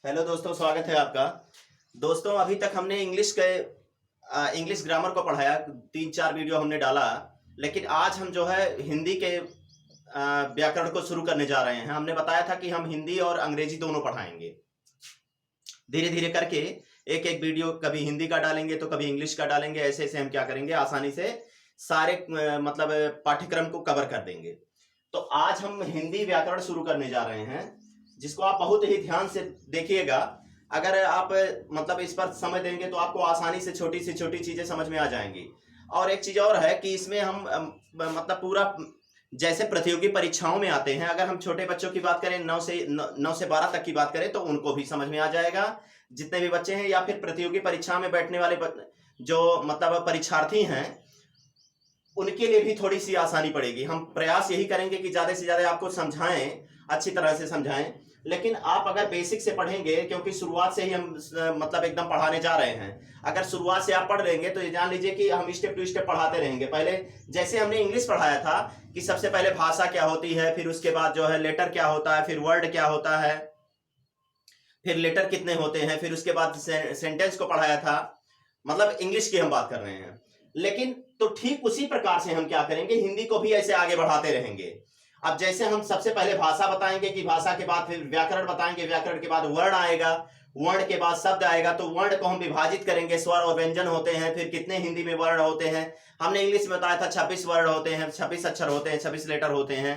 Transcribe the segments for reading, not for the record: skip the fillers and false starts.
Hello दोस्तों, स्वागत है आपका। दोस्तों, अभी तक हमने इंग्लिश ग्रामर को पढ़ाया, 3-4 वीडियो हमने डाला। लेकिन आज हम जो है हिंदी के व्याकरण को शुरू करने जा रहे हैं। हमने बताया था कि हम हिंदी और अंग्रेजी दोनों पढ़ाएंगे। धीरे धीरे करके एक एक वीडियो कभी हिंदी का डालेंगे तो कभी इंग्लिश का डालेंगे। ऐसे ऐसे हम क्या करेंगे, आसानी से सारे मतलब पाठ्यक्रम को कवर कर देंगे। तो आज हम हिंदी व्याकरण शुरू करने जा रहे हैं, जिसको आप बहुत ही ध्यान से देखिएगा। अगर आप मतलब इस पर समय देंगे तो आपको आसानी से छोटी से छोटी चीजें समझ में आ जाएंगी। और एक चीज और है कि इसमें हम मतलब पूरा जैसे प्रतियोगी परीक्षाओं में आते हैं, अगर हम छोटे बच्चों की बात करें, 9 से 12 तक की बात करें, तो उनको भी समझ में आ जाएगा, जितने भी बच्चे हैं। या फिर प्रतियोगी परीक्षा में बैठने वाले जो मतलब परीक्षार्थी हैं, उनके लिए भी थोड़ी सी आसानी पड़ेगी। हम प्रयास यही करेंगे कि ज्यादा से ज्यादा आपको समझाएं, अच्छी तरह से समझाएं। लेकिन आप अगर बेसिक से पढ़ेंगे, क्योंकि शुरुआत से ही हम मतलब एकदम पढ़ाने जा रहे हैं। अगर शुरुआत से आप पढ़ लेंगे तो ये जान लीजिए कि हम स्टेप टू स्टेप पढ़ाते रहेंगे। पहले जैसे हमने इंग्लिश पढ़ाया था कि सबसे पहले भाषा क्या होती है, फिर उसके बाद जो है लेटर क्या होता है, फिर वर्ड क्या होता है, फिर लेटर कितने होते हैं, फिर उसके बाद सेंटेंस को पढ़ाया था। मतलब इंग्लिश की हम बात कर रहे हैं। लेकिन तो ठीक उसी प्रकार से हम क्या करेंगे, हिंदी को भी ऐसे आगे बढ़ाते रहेंगे। अब जैसे हम सबसे पहले भाषा बताएंगे, कि भाषा के बाद फिर व्याकरण बताएंगे, व्याकरण के बाद वर्ण आएगा, वर्ण के बाद शब्द आएगा। तो वर्ण को हम विभाजित करेंगे, स्वर और व्यंजन होते हैं, फिर कितने हिंदी में वर्ण होते हैं। हमने इंग्लिश में बताया था 26 वर्ण होते हैं, 26 अक्षर होते हैं, 26 लेटर होते हैं।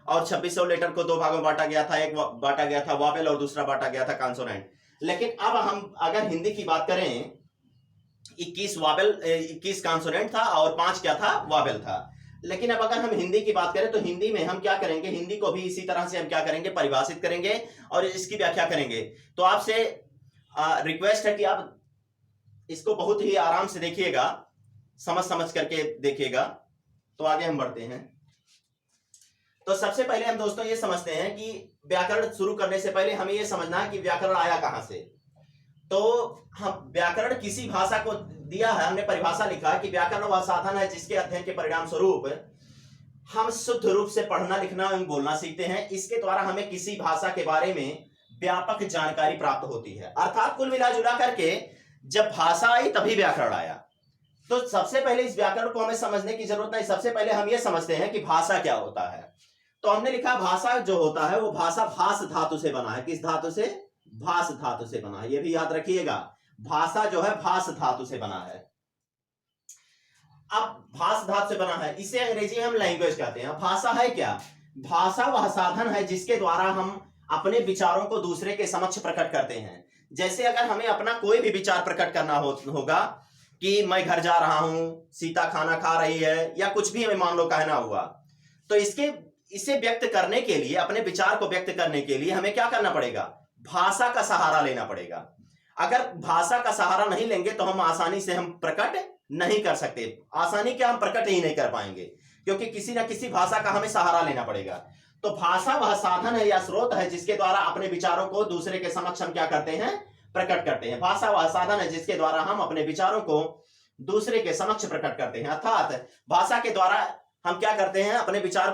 और 2600 लेटर को 2 भागों में बांटा गया था। एक बांटा गया था वावेल और दूसरा बांटा गया था कॉन्सोनेंट। लेकिन अब हम अगर हिंदी की बात करें, 21 वावेल, 21 कॉन्सोनेंट था और 5 क्या था, वावेल था। लेकिन अब अगर हम हिंदी की बात करें तो हिंदी में हम क्या करेंगे, हिंदी को भी इसी तरह से हम क्या करेंगे, परिभाषित करेंगे और इसकी व्याख्या करेंगे। तो आपसे रिक्वेस्ट है कि आप इसको बहुत ही आराम से देखिएगा, समझ समझ करके देखिएगा। तो आगे हम बढ़ते हैं। तो सबसे पहले हम दोस्तों ये समझते हैं कि व्याकरण शुरू करने से पहले हमें ये समझना है कि व्याकरण आया कहां से। तो हम व्याकरण किसी भाषा को दिया है, हमने परिभाषा लिखा है कि व्याकरण वह साधन है जिसके अध्ययन के परिणाम स्वरूप हम शुद्ध रूप से पढ़ना, लिखना एवं बोलना सीखते हैं। इसके द्वारा हमें किसी भाषा के बारे में व्यापक जानकारी प्राप्त होती है। अर्थात कुल मिला जुला करके जब भाषा आई तभी व्याकरण आया। तो सबसे पहले इस व्याकरण को हमें समझने की जरूरत नहीं, सबसे पहले हम यह समझते हैं कि भाषा क्या होता है। तो हमने लिखा भाषा जो होता है वो भाषा भास धातु से बना है। किस धातु से? भास धातु से बना है। ये भी याद रखिएगा, भाषा जो है भास धातु से बना है। अब भास धातु से बना है, इसे अंग्रेजी में हम लैंग्वेज कहते हैं। भाषा है क्या? भाषा वह साधन है जिसके द्वारा हम अपने विचारों को दूसरे के समक्ष प्रकट करते हैं। जैसे अगर हमें अपना कोई भी विचार प्रकट करना होगा कि मैं घर जा रहा हूं, सीता खाना खा रही है, या कुछ भी हमें मान लो कहना हुआ, तो इसे व्यक्त करने के लिए, अपने विचार को व्यक्त करने के लिए हमें क्या करना पड़ेगा? भाषा का सहारा लेना पड़ेगा। अगर भाषा का सहारा नहीं लेंगे तो हम आसानी से हम प्रकट नहीं कर सकते। आसानी क्या, हम प्रकट ही नहीं कर पाएंगे, क्योंकि किसी ना किसी भाषा का हमें सहारा लेना पड़ेगा। तो भाषा वह साधन है या स्रोत है जिसके द्वारा अपने विचारों को दूसरे के समक्ष हम क्या करते हैं, प्रकट करते हैं। भाषा वह साधन है जिसके द्वारा हम अपने विचारों को दूसरे के समक्ष प्रकट करते हैं। अर्थात भाषा के द्वारा हम क्या करते हैं, अपने विचारों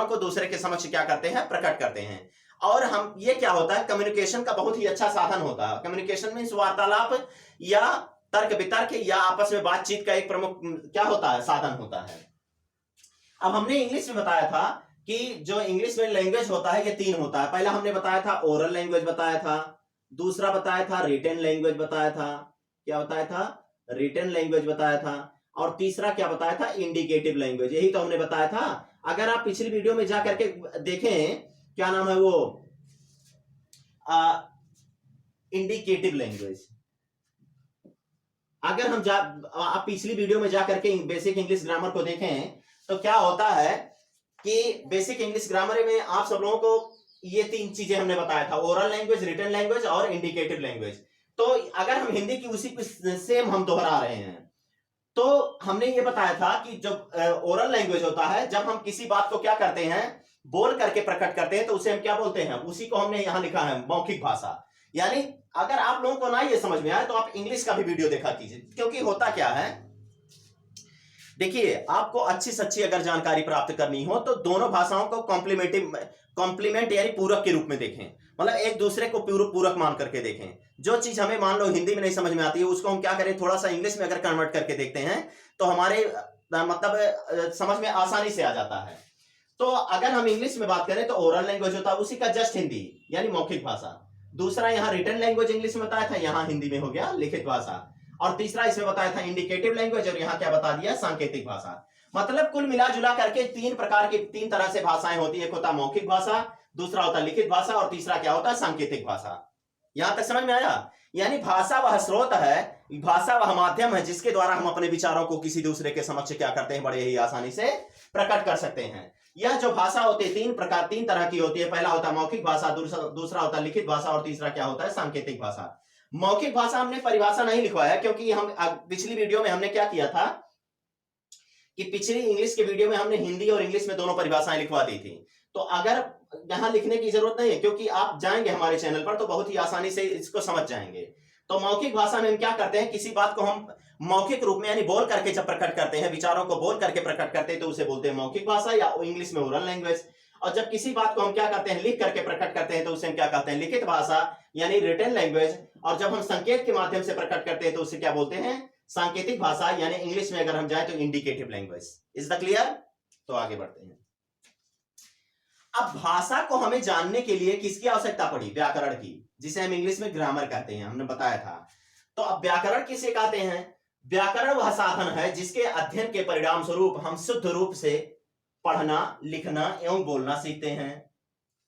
को दूसरे के समक्ष क्या करते हैं, प्रकट करते हैं। और हम ये क्या होता है, कम्युनिकेशन का बहुत ही अच्छा साधन होता है। कम्युनिकेशन मीन्स वार्तालाप या तर्क वितर्क या आपस में बातचीत का एक प्रमुख क्या होता है, साधन होता है। अब हमने इंग्लिश में बताया था कि जो इंग्लिश में लैंग्वेज होता है ये 3 होता है। पहला हमने बताया था ओरल लैंग्वेज बताया था, दूसरा बताया था रिटन लैंग्वेज बताया था। क्या बताया था? रिटन लैंग्वेज बताया था। और तीसरा क्या बताया था? Indicative language. यही तो हमने बताया था। अगर आप पिछली वीडियो में जाकर के देखें, क्या नाम है वो, इंडिकेटिव लैंग्वेज। अगर आप पिछली वीडियो में जाकर के बेसिक इंग्लिश ग्रामर को देखें तो क्या होता है कि बेसिक इंग्लिश ग्रामर में आप सब लोगों को ये 3 चीजें हमने बताया था, ओरल लैंग्वेज, रिटन लैंग्वेज और इंडिकेटिव लैंग्वेज। तो अगर हम हिंदी की उसी सेम हम दोहरा रहे हैं, तो हमने ये बताया था कि जब ओरल लैंग्वेज होता है, जब हम किसी बात को क्या करते हैं, बोल करके प्रकट करते हैं, तो उसे हम क्या बोलते हैं, उसी को हमने यहां लिखा है मौखिक भाषा। यानी अगर आप लोगों को ना ये समझ में आए तो आप इंग्लिश का भी वीडियो देखा कीजिए। क्योंकि होता क्या है, देखिए, आपको अच्छी सच्ची अगर जानकारी प्राप्त करनी हो तो दोनों भाषाओं को कॉम्प्लीमेंट यानी पूरक के रूप में देखें। मतलब एक दूसरे को पूरक मान करके देखें। जो चीज हमें मान लो हिंदी में नहीं समझ में आती है, उसको हम क्या करें, थोड़ा सा इंग्लिश में अगर कन्वर्ट करके देखते हैं तो हमारे मतलब समझ में आसानी से आ जाता है। तो अगर हम इंग्लिश में बात करें तो ओरल लैंग्वेज होता है, उसी का जस्ट हिंदी यानी मौखिक भाषा। दूसरा यहाँ रिटन लैंग्वेज इंग्लिश में बताया था, यहाँ हिंदी में हो गया लिखित भाषा। और तीसरा इसमें बताया था इंडिकेटिव लैंग्वेज, और यहाँ क्या बता दिया, सांकेतिक भाषा। मतलब कुल मिला जुला करके तीन तरह से भाषाएं होती है। एक होता मौखिक भाषा, दूसरा होता लिखित भाषा, और तीसरा क्या होता है, सांकेतिक भाषा। यहां तक समझ में आया? यानी भाषा वह स्रोत है, भाषा वह माध्यम है जिसके द्वारा हम अपने विचारों को किसी दूसरे के समक्ष क्या करते हैं, बड़े ही आसानी से प्रकट कर सकते हैं। यह जो भाषा होती है तीन तरह की होती है। पहला होता है मौखिक भाषा, दूसरा होता है लिखित भाषा, और तीसरा क्या होता है, सांकेतिक भाषा। मौखिक भाषा हमने परिभाषा नहीं लिखवाया, क्योंकि हम पिछली वीडियो में हमने क्या किया था कि पिछली इंग्लिश के वीडियो में हमने हिंदी और इंग्लिश में दोनों परिभाषाएं लिखवा दी थी। तो अगर यहां लिखने की जरूरत नहीं है, क्योंकि आप जाएंगे हमारे चैनल पर तो बहुत ही आसानी से इसको समझ जाएंगे। तो मौखिक भाषा में हम क्या करते हैं, किसी बात को हम मौखिक रूप में यानी बोल करके जब प्रकट करते हैं, विचारों को बोल करके प्रकट करते हैं तो उसे बोलते हैं मौखिक भाषा, या इंग्लिश में ओरल लैंग्वेज। और जब किसी बात को हम क्या करते हैं, लिख करके प्रकट करते हैं तो उसे हम क्या कहते हैं, लिखित भाषा यानी रिटन लैंग्वेज। और जब हम संकेत के माध्यम से प्रकट करते हैं तो उसे क्या बोलते हैं, सांकेतिक भाषा, यानी इंग्लिश में अगर हम जाए तो indicative language. Is the clear? तो आगे बढ़ते हैं। अब भाषा को हमें जानने के लिए किसकी आवश्यकता पड़ी, व्याकरण की, जिसे हम इंग्लिश में ग्रामर कहते हैं, हमने बताया था। तो अब व्याकरण किसे कहते हैं? व्याकरण वह साधन है जिसके अध्ययन के परिणाम स्वरूप हम शुद्ध रूप से पढ़ना, लिखना एवं बोलना सीखते हैं।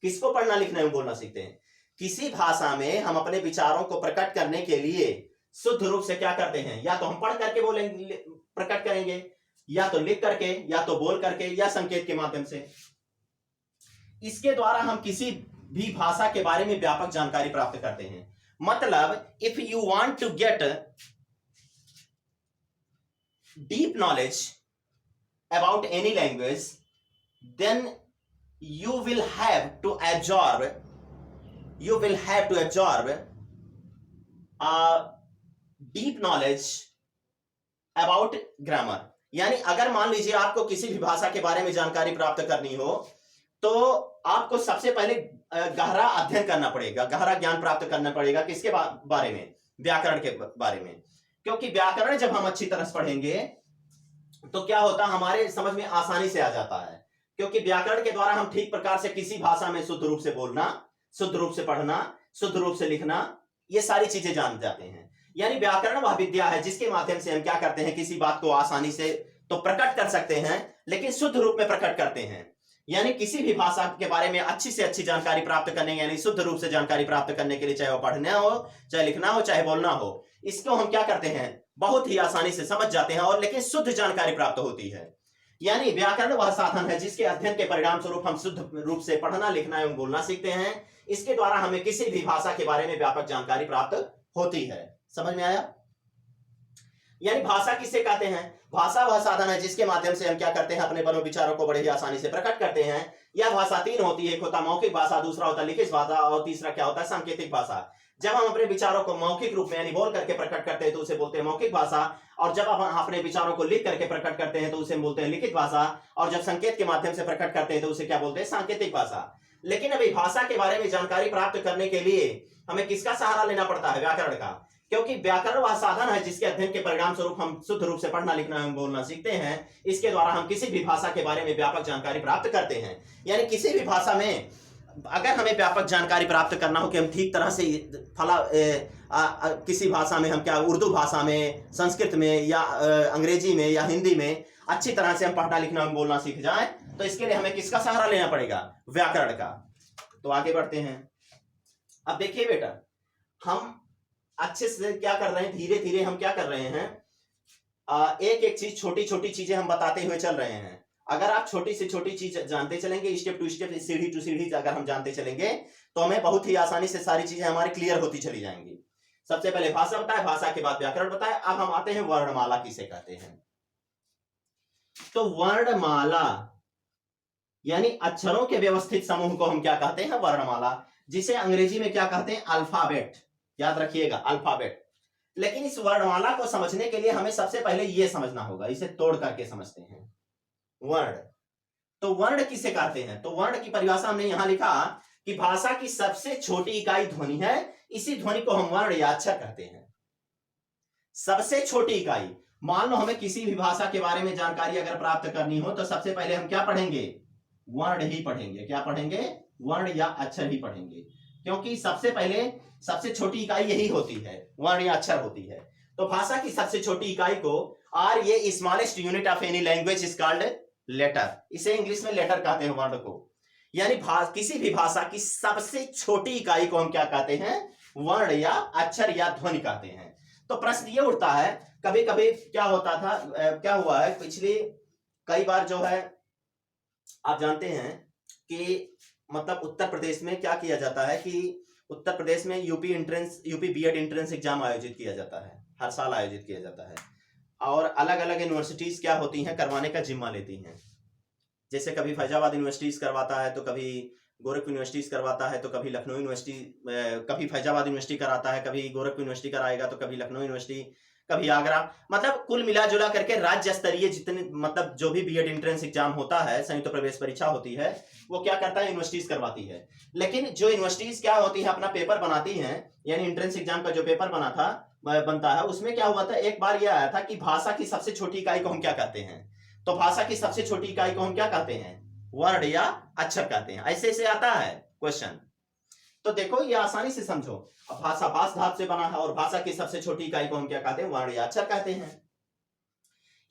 किसको पढ़ना, लिखना एवं बोलना सीखते हैं? किसी भाषा में हम अपने विचारों को प्रकट करने के लिए शुद्ध रूप से क्या करते हैं, या तो हम पढ़ करके बोलेंगे, प्रकट करेंगे, या तो लिख करके, या तो बोल करके, या संकेत के माध्यम से। इसके द्वारा हम किसी भी भाषा के बारे में व्यापक जानकारी प्राप्त करते हैं। मतलब if you want to get deep knowledge about any language, then you will have to absorb a deep knowledge about grammar। यानी अगर मान लीजिए आपको किसी भी भाषा के बारे में जानकारी प्राप्त करनी हो तो आपको सबसे पहले गहरा अध्ययन करना पड़ेगा, गहरा ज्ञान प्राप्त करना पड़ेगा। किसके बारे में, व्याकरण के बारे में। क्योंकि व्याकरण जब हम अच्छी तरह से पढ़ेंगे तो क्या होता है, हमारे समझ में आसानी से आ जाता है। क्योंकि व्याकरण के द्वारा हम ठीक प्रकार से किसी भाषा में शुद्ध रूप से बोलना, शुद्ध रूप से पढ़ना, शुद्ध रूप से लिखना, ये सारी चीजें जान जाते हैं। यानी व्याकरण वह विद्या है जिसके माध्यम से हम क्या करते हैं, किसी बात को आसानी से तो प्रकट कर सकते हैं, लेकिन शुद्ध रूप में प्रकट करते हैं। यानी किसी भी भाषा के बारे में अच्छी से अच्छी जानकारी प्राप्त करने, यानी शुद्ध रूप से जानकारी प्राप्त करने के लिए, चाहे वो पढ़ना हो, चाहे लिखना हो, चाहे बोलना हो, इसको हम क्या करते हैं, बहुत ही आसानी से समझ जाते हैं, और लेकिन शुद्ध जानकारी प्राप्त होती है। यानी व्याकरण वह साधन है जिसके अध्ययन के परिणाम स्वरूप हम शुद्ध रूप से पढ़ना, लिखना एवं बोलना सीखते हैं। इसके द्वारा हमें किसी भी भाषा के बारे में व्यापक जानकारी प्राप्त होती है। समझ में आया? यानी भाषा किसे कहते हैं? भाषा वह साधन है जिसके माध्यम से हम क्या करते हैं, अपने विचारों को बड़े ही आसानी से प्रकट करते हैं। यह भाषा तीन होती है, एक होता मौखिक भाषा, दूसरा होता लिखित भाषा, और तीसरा क्या होता है, सांकेतिक भाषा। जब हम अपने विचारों को मौखिक रूप में यानी बोल करके प्रकट करते हैं तो उसे बोलते हैं मौखिक भाषा, और जब हम अपने विचारों को लिख करके प्रकट करते हैं तो उसे बोलते हैं लिखित भाषा, और जब संकेत के माध्यम से प्रकट करते हैं तो उसे क्या बोलते हैं, सांकेतिक भाषा। लेकिन अभी भाषा के बारे में जानकारी प्राप्त करने के लिए हमें किसका सहारा लेना पड़ता है, व्याकरण का। क्योंकि व्याकरण वह साधन है जिसके अध्ययन के परिणाम स्वरूप हम शुद्ध रूप से पढ़ना, लिखना एवं बोलना सीखते हैं। इसके द्वारा हम किसी भी भाषा के बारे में व्यापक जानकारी प्राप्त करते हैं। यानी किसी भी भाषा में अगर हमें व्यापक जानकारी प्राप्त करना हो कि हम ठीक तरह से किसी भाषा में हम क्या, उर्दू भाषा में, संस्कृत में, या अंग्रेजी में, या हिंदी में अच्छी तरह से हम पढ़ना, लिखना एवं बोलना सीख जाएं, तो इसके लिए हमें किसका सहारा लेना पड़ेगा, व्याकरण का। तो आगे बढ़ते हैं। अब देखिए बेटा, हम अच्छे से क्या कर रहे हैं, धीरे धीरे हम क्या कर रहे हैं, एक एक चीज, छोटी छोटी चीजें हम बताते हुए चल रहे हैं। अगर आप छोटी से छोटी चीज जानते चलेंगे, स्टेप टू स्टेप, सीढ़ी टू सीढ़ी अगर हम जानते चलेंगे तो हमें बहुत ही आसानी से सारी चीजें हमारी क्लियर होती चली जाएंगी। सबसे पहले भाषा बताए, भाषा के बाद व्याकरण बताए। अब हम आते हैं वर्णमाला किसे कहते हैं। तो वर्णमाला यानी अक्षरों के व्यवस्थित समूह को हम क्या कहते हैं, वर्णमाला, जिसे अंग्रेजी में क्या कहते हैं, अल्फाबेट। याद रखिएगा, अल्फाबेट। लेकिन इस वर्णमाला को समझने के लिए हमें सबसे पहले ये समझना होगा, इसे तोड़ करके समझते हैं। वर्ण, तो वर्ण किसे कहते हैं? तो वर्ण की परिभाषा हमने यहां लिखा कि भाषा की सबसे छोटी इकाई ध्वनि है, इसी ध्वनि को हम वर्ण या अक्षर कहते हैं। सबसे छोटी इकाई, मान लो हमें किसी भी भाषा के बारे में जानकारी अगर प्राप्त करनी हो तो सबसे पहले हम क्या पढ़ेंगे? वर्ण ही पढ़ेंगे। क्या पढ़ेंगे? वर्ण या अक्षर ही पढ़ेंगे, क्योंकि सबसे पहले सबसे छोटी इकाई यही होती है, वर्ण या अक्षर होती है। तो भाषा की सबसे छोटी इकाई को आर, ये smallest unit of any language is called letter. इसे इंग्लिश में लेटर कहते हैं वर्ण को। यानी किसी भी भाषा की सबसे छोटी इकाई को हम क्या कहते हैं? वर्ण या अक्षर या ध्वनि कहते हैं। तो प्रश्न ये उठता है, कभी कभी क्या होता था, क्या हुआ है पिछले कई बार जो है, आप जानते हैं कि मतलब उत्तर प्रदेश में क्या किया जाता है कि उत्तर प्रदेश में यूपी बीएड एंट्रेंस एग्जाम आयोजित किया जाता है, हर साल आयोजित किया जाता है। और अलग अलग यूनिवर्सिटीज क्या होती हैं, करवाने का जिम्मा लेती हैं। जैसे कभी फैजाबाद यूनिवर्सिटीज करवाता है, तो कभी गोरखपुर यूनिवर्सिटीज करवाता है, तो कभी लखनऊ यूनिवर्सिटी, कभी फैजाबाद यूनिवर्सिटी कराता है, कभी गोरखपुर यूनिवर्सिटी कराएगा, तो कभी लखनऊ यूनिवर्सिटी, कभी आगरा। मतलब कुल मिला जुला करके राज्य स्तरीय जितने मतलब जो भी बीएड एंट्रेंस एग्जाम होता है, संयुक्त प्रवेश परीक्षा होती है, वो क्या करता है? यूनिवर्सिटीज करवाती है। लेकिन जो यूनिवर्सिटीज क्या होती है, अपना पेपर बनाती हैं, यानी एंट्रेंस एग्जाम का जो पेपर बनता है, उसमें क्या हुआ था, एक बार यह आया था कि भाषा की सबसे छोटी इकाई को हम क्या कहते हैं? तो भाषा की सबसे छोटी इकाई को हम क्या कहते हैं? वर्ण या अक्षर कहते हैं। ऐसे ऐसे आता है क्वेश्चन। तो देखो ये आसानी से समझो, भाषा भाष धातु से बना है और भाषा की सबसे छोटी इकाई को हम क्या कहते हैं? वर्ण या अक्षर कहते हैं।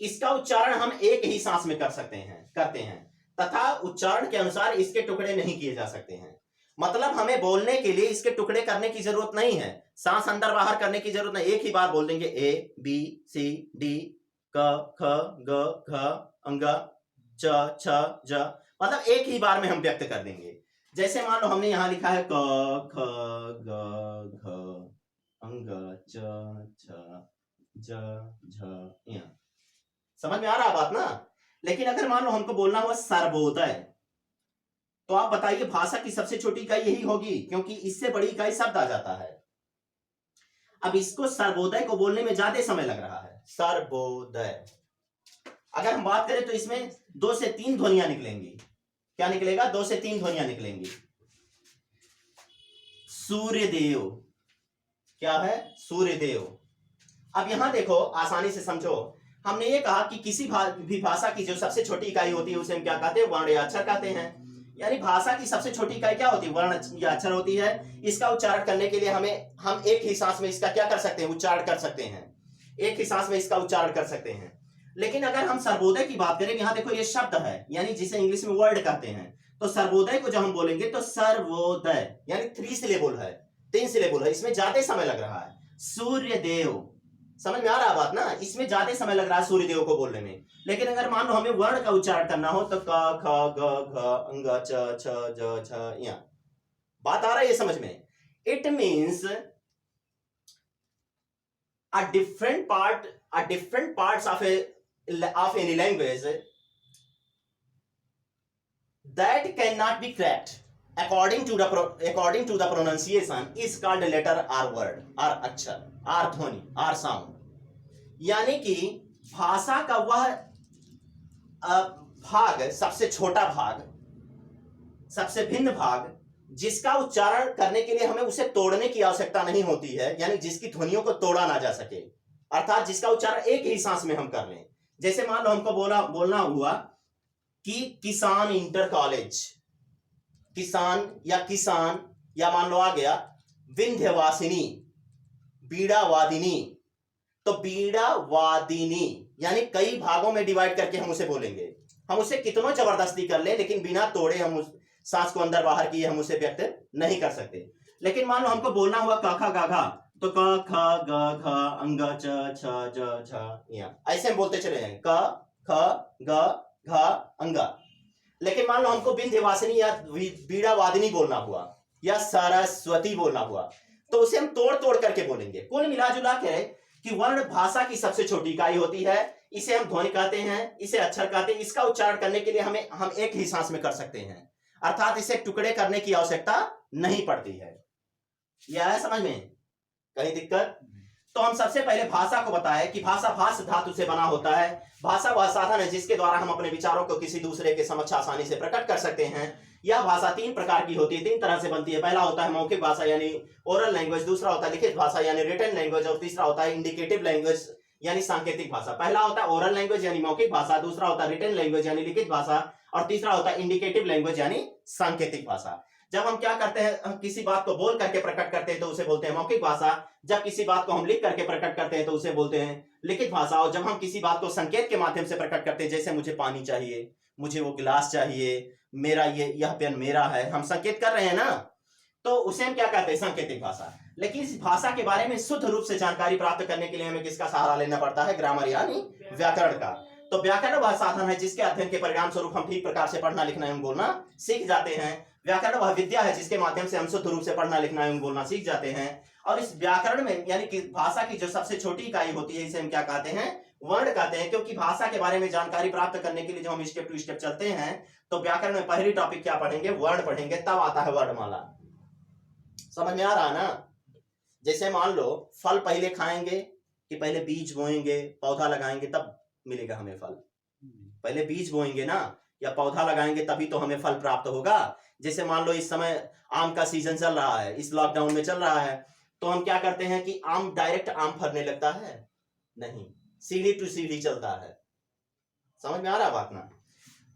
इसका उच्चारण हम एक ही सांस में करते हैं तथा उच्चारण के अनुसार इसके टुकड़े नहीं किए जा सकते हैं। मतलब हमें बोलने के लिए इसके टुकड़े करने की जरूरत नहीं है, सांस अंदर बाहर करने की जरूरत नहीं, एक ही बार बोल देंगे ए बी सी डी क ख ग घ अंग च छ ज, मतलब एक ही बार में हम व्यक्त कर देंगे। जैसे मान लो हमने यहां लिखा है क ख ग घ अंग च छ ज झ य, समझ में आ रहा बात ना? लेकिन अगर मान लो हमको बोलना हुआ सर्वोदय, तो आप बताइए भाषा की सबसे छोटी इकाई यही होगी, क्योंकि इससे बड़ी इकाई शब्द आ जाता है। अब इसको सर्वोदय को बोलने में ज्यादा समय लग रहा है, सर्वोदय। अगर हम बात करें तो इसमें 2 से 3 ध्वनियां निकलेंगी। क्या निकलेगा? 2 से 3 ध्वनियां निकलेंगी। सूर्यदेव, क्या है? सूर्यदेव। अब यहां देखो, आसानी से समझो, हमने ये कहा कि किसी भी भाषा की जो सबसे छोटी इकाई होती है उसे हम क्या कहते हैं? वर्ण या अक्षर कहते हैं। यानी भाषा की सबसे छोटी इकाई क्या होती है? वर्ण या अक्षर होती है। इसका उच्चारण करने के लिए हम एक ही सांस में इसका क्या कर सकते हैं? उच्चारण कर सकते हैं, एक ही सांस में इसका उच्चारण कर सकते हैं। लेकिन अगर हम सर्वोदय की बात करें, यहां देखो ये शब्द है, यानी जिसे इंग्लिश में वर्ड कहते हैं, तो सर्वोदय को जब हम बोलेंगे तो सर्वोदय यानी 3 सिलेबल है, 3 सिलेबल है, इसमें ज्यादा समय लग रहा है। सूर्यदेव, समझ में आ रहा बात ना? इसमें ज्यादा समय लग रहा है सूर्यदेव को बोलने में। लेकिन अगर मान लो हमें वर्ण का उच्चारण करना हो तो क ख ग घ अंग च छ ज झ य, बात आ रहा है ये समझ में? It means a different parts of any language that cannot be cracked according to the pronunciation is called letter or word or अक्षर or ध्वनि or sound। यानी कि भाषा का वह भाग, सबसे छोटा भाग, सबसे भिन्न भाग, जिसका उच्चारण करने के लिए हमें उसे तोड़ने की आवश्यकता नहीं होती है, यानी जिसकी ध्वनियों को तोड़ा ना जा सके, अर्थात जिसका उच्चारण एक ही सांस में हम कर लें। जैसे मान लो हमको बोलना हुआ कि किसान इंटर कॉलेज, किसान या मान लो आ गया विंध्यवासिनी, बीड़ा वादिनी, तो बीड़ा वादिनी यानी कई भागों में डिवाइड करके हम उसे बोलेंगे। हम उसे कितनों जबरदस्ती कर ले, लेकिन बिना तोड़े हम उस सांस को अंदर बाहर किए हम उसे व्यक्त नहीं कर सकते। लेकिन मान लो हमको बोलना हुआ क ख ग घ, तो क ख ग घ अंग च छ ज झ य, ऐसे हम बोलते चले जाएंगे क ख ग घ अंग। लेकिन मान लो हमको विंध्यवासिनी या बीड़ा वादिनी बोलना हुआ या सरस्वती बोलना हुआ, तो उसे हम तोड़ तोड़ करके बोलेंगे। कुल मिला जुला के कि वर्ण भाषा की सबसे छोटी इकाई होती है, इसे हम ध्वनि कहते हैं, इसे अक्षर कहते हैं। इसका उच्चारण करने के लिए हम एक ही सांस में कर सकते हैं, अर्थात इसे टुकड़े करने की आवश्यकता नहीं पड़ती है। यह है समझ में? कहीं दिक्कत? तो हम सबसे पहले भाषा को बताएं कि भाषा भाष धातु से बना होता है। भाषा वह साधन है जिसके द्वारा हम अपने विचारों को किसी दूसरे के समक्ष आसानी से प्रकट कर सकते हैं। यह भाषा तीन प्रकार की होती है, तीन तरह से बनती है। पहला होता है मौखिक भाषा यानी ओरल लैंग्वेज, दूसरा होता है लिखित भाषा यानी रिटन लैंग्वेज, और तीसरा होता है इंडिकेटिव लैंग्वेज यानी सांकेतिक भाषा। पहला होता है ओरल लैंग्वेज यानी मौखिक भाषा, दूसरा होता है रिटन लैंग्वेज यानी लिखित भाषा, और तीसरा होता है इंडिकेटिव लैंग्वेज यानी सांकेतिक भाषा। जब हम क्या करते हैं, हम किसी बात को बोल करके प्रकट करते हैं तो उसे बोलते हैं मौखिक भाषा। जब किसी बात को हम लिख करके प्रकट करते हैं तो उसे बोलते हैं लिखित भाषा। और जब हम किसी बात को संकेत के माध्यम से प्रकट करते हैं, जैसे मुझे पानी चाहिए, मुझे वो गिलास चाहिए, मेरा यह पेन मेरा है, हम संकेत कर रहे हैं ना, तो उसे हम क्या कहते हैं, सांकेतिक भाषा। लेकिन इस भाषा के बारे में शुद्ध रूप से जानकारी प्राप्त करने के लिए हमें किसका सहारा लेना पड़ता है, ग्रामर यानी व्याकरण का। तो व्याकरण वह साधन है जिसके अध्ययन के परिणाम स्वरूप हम ठीक प्रकार से पढ़ना लिखना एवं बोलना सीख जाते हैं। व्याकरण वह विद्या है जिसके माध्यम से हम शुद्ध रूप से पढ़ना लिखना एवं बोलना सीख जाते हैं। और इस व्याकरण में यानी कि भाषा की जो सबसे छोटी इकाई होती है, इसे हम क्या कहते हैं, वर्ण कहते हैं। क्योंकि भाषा के बारे में जानकारी प्राप्त करने के लिए जब हम स्टेप टू स्टेप चलते हैं तो व्याकरण में पहली टॉपिक क्या पढ़ेंगे, वर्ण पढ़ेंगे, तब आता है वर्णमाला। समझ में आ रहा है ना। जैसे मान लो फल पहले खाएंगे कि पहले बीज बोएंगे, पौधा लगाएंगे तब मिलेगा हमें फल। पहले बीज बोएंगे ना या पौधा लगाएंगे तभी तो हमें फल प्राप्त होगा। जैसे मान लो इस समय आम का सीजन चल रहा है, इस लॉकडाउन में चल रहा है, तो हम क्या करते हैं कि आम डायरेक्ट आम फरने लगता है, नहीं, सीढ़ी टू सीढ़ी चलता है। समझ में आ रहा बात ना।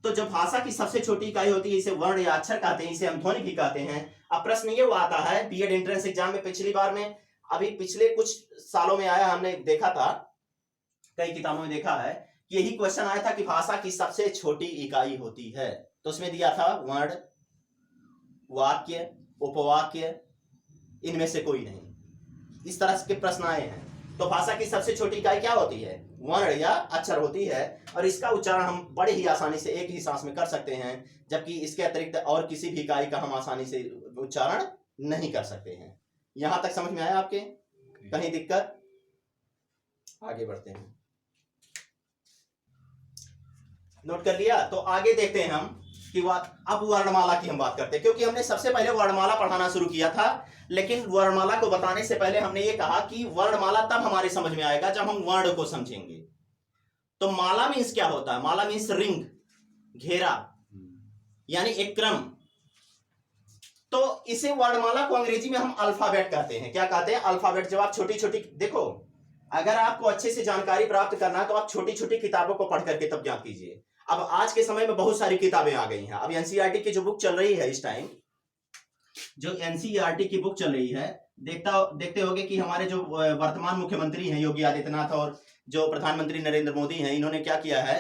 तो जब भाषा की सबसे छोटी इकाई होती है, इसे वर्ण या अक्षर कहते हैं, इसे हम ध्वनि भी कहते हैं। अब प्रश्न ये आता है बीएड एंट्रेंस एग्जाम में, पिछली बार में, अभी पिछले कुछ सालों में आया, हमने देखा था, कई किताबों में देखा है, यही क्वेश्चन आया था कि भाषा की सबसे छोटी इकाई होती है। तो उसमें दिया था वर्ण, वाक्य, उपवाक्य, इनमें से कोई नहीं। इस तरह के प्रश्न आए हैं। तो भाषा की सबसे छोटी इकाई क्या होती है, वर्ण या अक्षर होती है। और इसका उच्चारण हम बड़े ही आसानी से एक ही सांस में कर सकते हैं, जबकि इसके अतिरिक्त और किसी भी इकाई का हम आसानी से उच्चारण नहीं कर सकते हैं। यहां तक समझ में आया आपके, कहीं दिक्कत? आगे बढ़ते हैं। नोट कर लिया। तो आगे देखते हैं हम कि अब वर्णमाला की हम बात करते हैं, क्योंकि हमने सबसे पहले वर्णमाला पढ़ाना शुरू किया था। लेकिन वर्णमाला को बताने से पहले हमने ये कहा कि वर्णमाला तब हमारे समझ में आएगा जब हम वर्ण को समझेंगे। तो माला मीन्स क्या होता है, माला मीन्स रिंग, घेरा, यानी एक क्रम। तो इसे वर्णमाला को अंग्रेजी में हम अल्फाबेट कहते हैं। क्या कहते हैं, अल्फाबेट। जब आप छोटी छोटी, देखो अगर आपको अच्छे से जानकारी प्राप्त करना है तो आप छोटी छोटी किताबों को पढ़ करके तब ज्ञान कीजिए। अब आज के समय में बहुत सारी किताबें आ गई हैं। अब एनसीईआरटी की जो बुक चल रही है इस टाइम, जो एनसीईआरटी की बुक चल रही है, देखते होंगे कि हमारे जो वर्तमान मुख्यमंत्री हैं योगी आदित्यनाथ और जो प्रधानमंत्री नरेंद्र मोदी हैं, इन्होंने क्या किया है,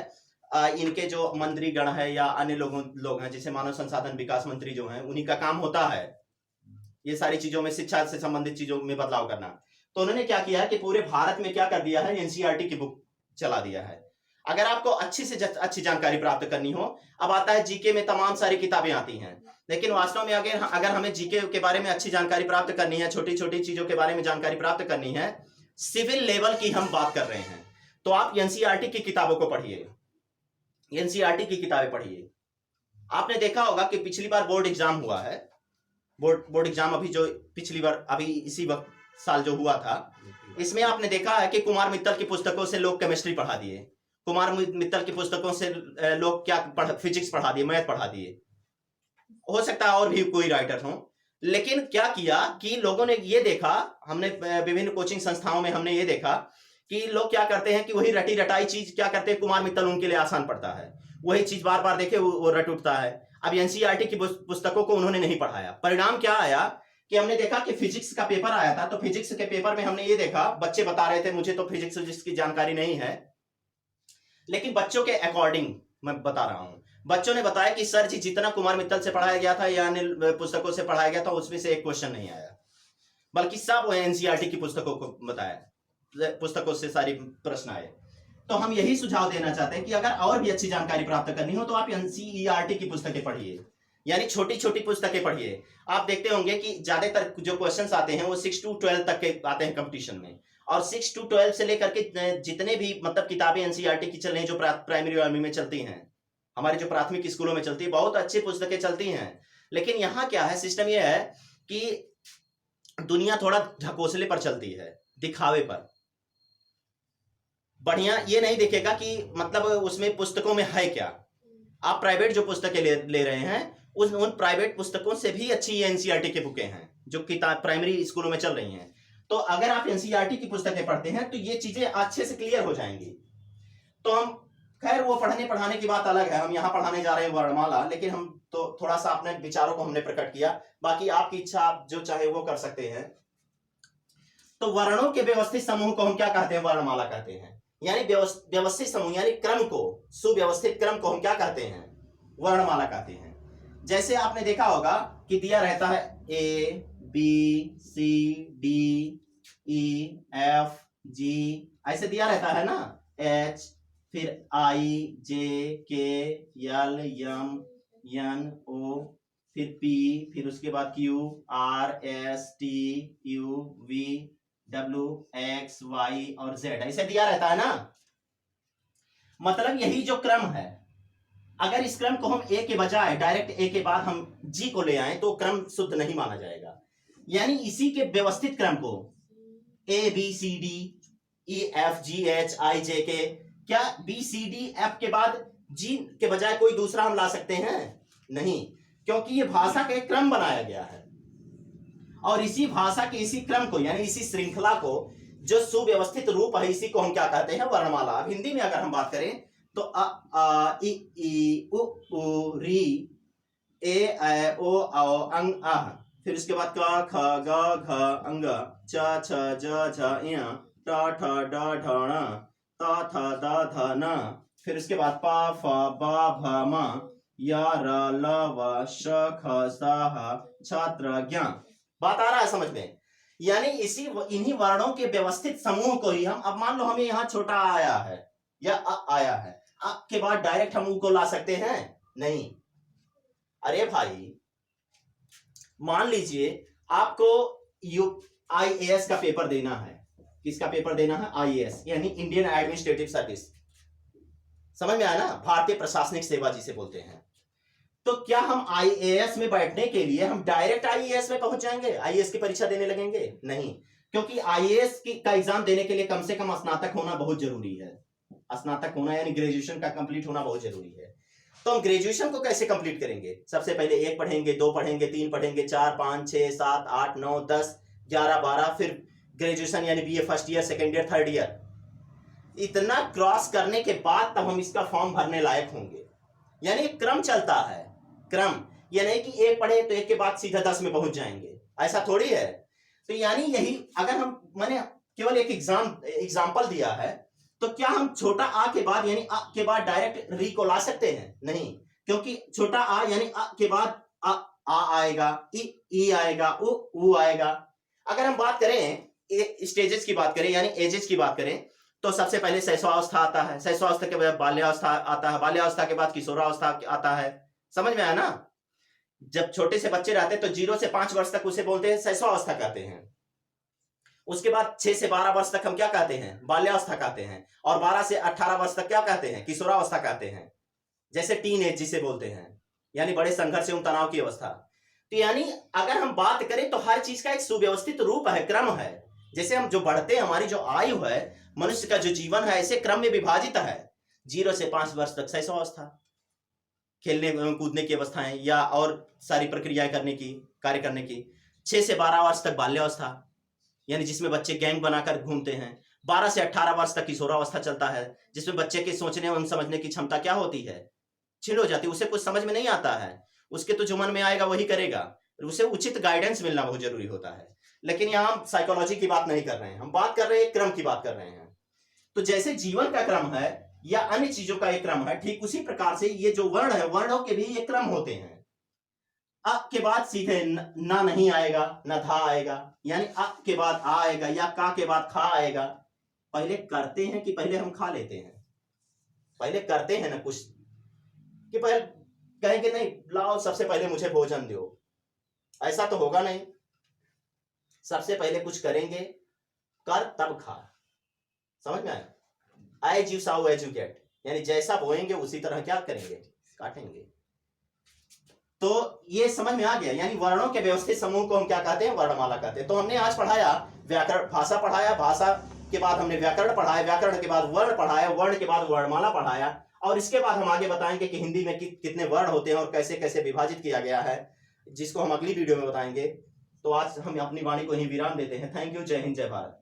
इनके जो मंत्री गण है या अन्य लोग हैं, जैसे मानव संसाधन विकास मंत्री जो हैं, उन्हीं का काम होता है ये सारी चीजों में, शिक्षा से संबंधित चीजों में बदलाव करना। तो उन्होंने क्या किया है कि पूरे भारत में क्या कर दिया है, एनसीईआरटी की बुक चला दिया है। अगर आपको अच्छी से अच्छी जानकारी प्राप्त करनी हो, अब आता है जीके में तमाम सारी किताबें आती हैं, लेकिन वास्तव में अगर हमें जीके के बारे में अच्छी जानकारी प्राप्त करनी है, छोटी छोटी चीजों के बारे में जानकारी प्राप्त करनी है, सिविल लेवल की हम बात कर रहे हैं, तो आप एनसीईआरटी की किताबों को पढ़िए, एनसीईआरटी की किताबें पढ़िए। आपने देखा होगा कि पिछली बार बोर्ड एग्जाम हुआ है, बोर्ड एग्जाम अभी जो पिछली बार अभी इसी वक्त साल जो हुआ था, इसमें आपने देखा है कि कुमार मित्तल की पुस्तकों से लोग केमिस्ट्री पढ़ा दिए, कुमार मित्तल की पुस्तकों से लोग क्या फिजिक्स पढ़ा दिए, मैथ पढ़ा दिए। हो सकता है और भी कोई राइटर हो, लेकिन क्या किया कि लोगों ने ये देखा, हमने विभिन्न कोचिंग संस्थाओं में हमने ये देखा कि लोग क्या करते हैं कि वही रटी रटाई चीज क्या करते हैं, कुमार मित्तल उनके लिए आसान पड़ता है, वही चीज बार बार देखे वो रट उठता है। अब एनसीईआरटी की पुस्तकों को उन्होंने नहीं पढ़ाया। परिणाम क्या आया कि हमने देखा कि फिजिक्स का पेपर आया था, तो फिजिक्स के पेपर में हमने ये देखा, बच्चे बता रहे थे, मुझे तो फिजिक्स की जानकारी नहीं है, लेकिन बच्चों के अकॉर्डिंग मैं बता रहा हूं, बच्चों ने बताया कि सर जी जितना कुमार मित्तल से पढ़ाया गया था या अन्य पुस्तकों से पढ़ाया गया था, उसमें से एक क्वेश्चन नहीं आया, बल्कि सब एनसीईआरटी की पुस्तकों को बताया, पुस्तकों से सारी प्रश्न आए। तो हम यही सुझाव देना चाहते हैं कि अगर और भी अच्छी जानकारी प्राप्त करनी हो तो आप एनसीईआरटी की पुस्तकें पढ़िए, यानी छोटी छोटी पुस्तकें पढ़िए। आप देखते होंगे कि ज्यादातर जो क्वेश्चंस आते हैं वो 6 to 12 तक के आते हैं कंपटीशन में, और 6 to 12 से लेकर के जितने भी मतलब किताबें एनसीईआरटी की चल रही हैं, जो प्राइमरी आर्मी में चलती हैं, हमारे जो प्राथमिक स्कूलों में चलती है, बहुत अच्छी पुस्तकें चलती हैं। लेकिन यहाँ क्या है, सिस्टम यह है कि दुनिया थोड़ा ढकोसले पर चलती है, दिखावे पर, बढ़िया ये नहीं देखेगा कि मतलब उसमें पुस्तकों में है क्या। आप प्राइवेट जो पुस्तकें ले रहे हैं उन प्राइवेट पुस्तकों से भी अच्छी ये एनसीईआरटी की बुकें हैं जो किताब प्राइमरी स्कूलों में चल रही हैं। तो अगर आप एनसीईआरटी की पुस्तकें पढ़ते हैं तो ये चीजें अच्छे से क्लियर हो जाएंगी। तो हम खैर वो पढ़ने पढ़ाने की बात अलग है, हम यहाँ पढ़ाने जा रहे हैं वर्णमाला, लेकिन हम तो थोड़ा सा अपने विचारों को हमने प्रकट किया, बाकी आपकी इच्छा आप जो चाहे वो कर सकते हैं। तो वर्णों के व्यवस्थित समूह को हम क्या कहते हैं? वर्णमाला कहते हैं। यानी व्यवस्थित समूह यानी क्रम को, सुव्यवस्थित क्रम को हम क्या कहते हैं? वर्णमाला कहते हैं। जैसे आपने देखा होगा कि दिया रहता है A B C D E F G, ऐसे दिया रहता है ना, एच, फिर आई जे के एल एम एन ओ, फिर पी, फिर उसके बाद Q R S T U V W X Y और जेड, ऐसे दिया रहता है ना। मतलब यही जो क्रम है, अगर इस क्रम को हम ए के बजाय डायरेक्ट ए के बाद हम जी को ले आए तो क्रम शुद्ध नहीं माना जाएगा। यानी इसी के व्यवस्थित क्रम को A B C D E F G H I J K, क्या बी सी डी एफ के बाद जी के बजाय कोई दूसरा हम ला सकते हैं? नहीं, क्योंकि ये भाषा का एक क्रम बनाया गया है और इसी भाषा के इसी क्रम को यानी इसी श्रृंखला को जो सुव्यवस्थित रूप है, इसी को हम क्या कहते हैं? वर्णमाला। अब हिंदी में अगर हम बात करें तो अ आ इ ई उ ऊ री ए ऐ ओ औ अंग आह, फिर उसके बाद क ख ग घ अंग, च छ ज झ ञ, ट ठ ड ढ ण, त थ द ध न, फिर उसके बाद प फ ब भ म, य र ल व श ख स ह, छात्र ज्ञ। बात आ रहा है समझ में? यानी इन्हीं वर्णों के व्यवस्थित समूह को ही हम, अब मान लो हमें यहाँ छोटा आया है या अ आया है, अ के बाद डायरेक्ट हम उ को ला सकते हैं? नहीं। अरे भाई मान लीजिए आपको आईएएस का पेपर देना है। किसका पेपर देना है? आईएएस यानी इंडियन एडमिनिस्ट्रेटिव सर्विस, समझ में आया ना? भारतीय प्रशासनिक सेवा जिसे बोलते हैं। तो क्या हम आईएएस में बैठने के लिए हम डायरेक्ट आईएएस में पहुंच जाएंगे, आईएएस की परीक्षा देने लगेंगे? नहीं, क्योंकि आईएएस का एग्जाम देने के लिए कम से कम स्नातक होना बहुत जरूरी है। स्नातक होना यानी ग्रेजुएशन का कंप्लीट होना बहुत जरूरी है। तो हम ग्रेजुएशन को कैसे कंप्लीट करेंगे? सबसे पहले 1 पढ़ेंगे, 2 पढ़ेंगे, 3 पढ़ेंगे, 4 5 6 7 8 9 10 11 12, फिर ग्रेजुएशन यानी BA first year, second year, third year. इतना क्रॉस करने के बाद तब हम इसका फॉर्म भरने लायक होंगे। यानी क्रम चलता है, क्रम। ये नहीं कि 1 पढ़े तो 1 के बाद सीधा 10 में पहुंच जाएंगे, ऐसा थोड़ी है। तो यानी यही, अगर हम, मैंने केवल एक एग्जाम्पल दिया है, तो क्या हम छोटा आ के बाद यानी अ के बाद डायरेक्ट री को ला सकते हैं? नहीं, क्योंकि छोटा आ यानी अ के बाद आ आएगा, ई आएगा, उ आएगा। अगर हम बात करें स्टेजेस की बात करें यानी एजेस की बात करें, तो सबसे पहले शैशवावस्था आता है, शैशवावस्था के बाद बाल्यावस्था आता है, बाल्यावस्था के बाद किशोरावस्था आता है। समझ में आया ना? जब छोटे से बच्चे रहते हैं तो 0 से 5 वर्ष तक उसे बोलते हैं शैशवावस्था कहते हैं। उसके बाद 6 से 12 वर्ष तक हम क्या कहते हैं? बाल्यावस्था कहते हैं। और 12 से 18 वर्ष तक क्या कहते हैं? किशोरावस्था कहते हैं, जैसे टीन एज जिसे बोलते हैं, यानी बड़े संघर्ष एवं तनाव की अवस्था। तो यानी अगर हम बात करें तो हर चीज का एक सुव्यवस्थित रूप है, क्रम है। जैसे हम जो बढ़ते हैं, हमारी जो आयु है, मनुष्य का जो जीवन है, ऐसे क्रम में विभाजित है। 0 से 5 वर्ष तक शैशवावस्था, खेलने कूदने की अवस्थाएं या और सारी प्रक्रियाएं करने की, कार्य करने की। 6 से 12 वर्ष तक बाल्यावस्था, यानी जिसमें बच्चे गैंग बनाकर घूमते हैं। 12 से 18 वर्ष तक किशोरावस्था चलता है, जिसमें बच्चे के सोचने एवं समझने की क्षमता क्या होती है? क्षीण हो जाती है, उसे कुछ समझ में नहीं आता है, उसके तो जो मन में आएगा वही करेगा, उसे उचित गाइडेंस मिलना बहुत जरूरी होता है। लेकिन यहाँ हम साइकोलॉजी की बात नहीं कर रहे हैं, हम बात कर रहे हैं क्रम की बात कर रहे हैं। तो जैसे जीवन का क्रम है या अन्य चीजों का एक क्रम है, ठीक उसी प्रकार से ये जो वर्ण है, वर्णों के भी एक क्रम होते हैं। अ के बाद सीधे ना नहीं आएगा, न था आएगा, यानी अ के बाद आ आएगा या का के बाद खा आएगा। पहले करते हैं कि पहले हम खा लेते हैं? पहले करते हैं ना कुछ, कि पहले कहेंगे नहीं लाओ सबसे पहले मुझे भोजन दो, ऐसा तो होगा नहीं। सबसे पहले कुछ करेंगे, कर तब खा। समझ में आया? एज यू साउ एज यू गेट, यानी जैसा बोएंगे उसी तरह क्या करेंगे? काटेंगे। तो ये समझ में आ गया, यानी वर्णों के व्यवस्थित समूह को हम क्या कहते हैं, वर्णमाला कहते हैं। तो हमने आज पढ़ाया व्याकरण, भाषा पढ़ाया, भाषा के बाद हमने व्याकरण पढ़ाया, व्याकरण के बाद वर्ण पढ़ाया, वर्ण के बाद वर्णमाला पढ़ाया, और इसके बाद हम आगे बताएंगे कि हिंदी में कितने वर्ण होते हैं और कैसे कैसे विभाजित किया गया है, जिसको हम अगली वीडियो में बताएंगे। तो आज हम अपनी वाणी को ही विराम देते हैं। Thank you. जय हिंद, जय भारत।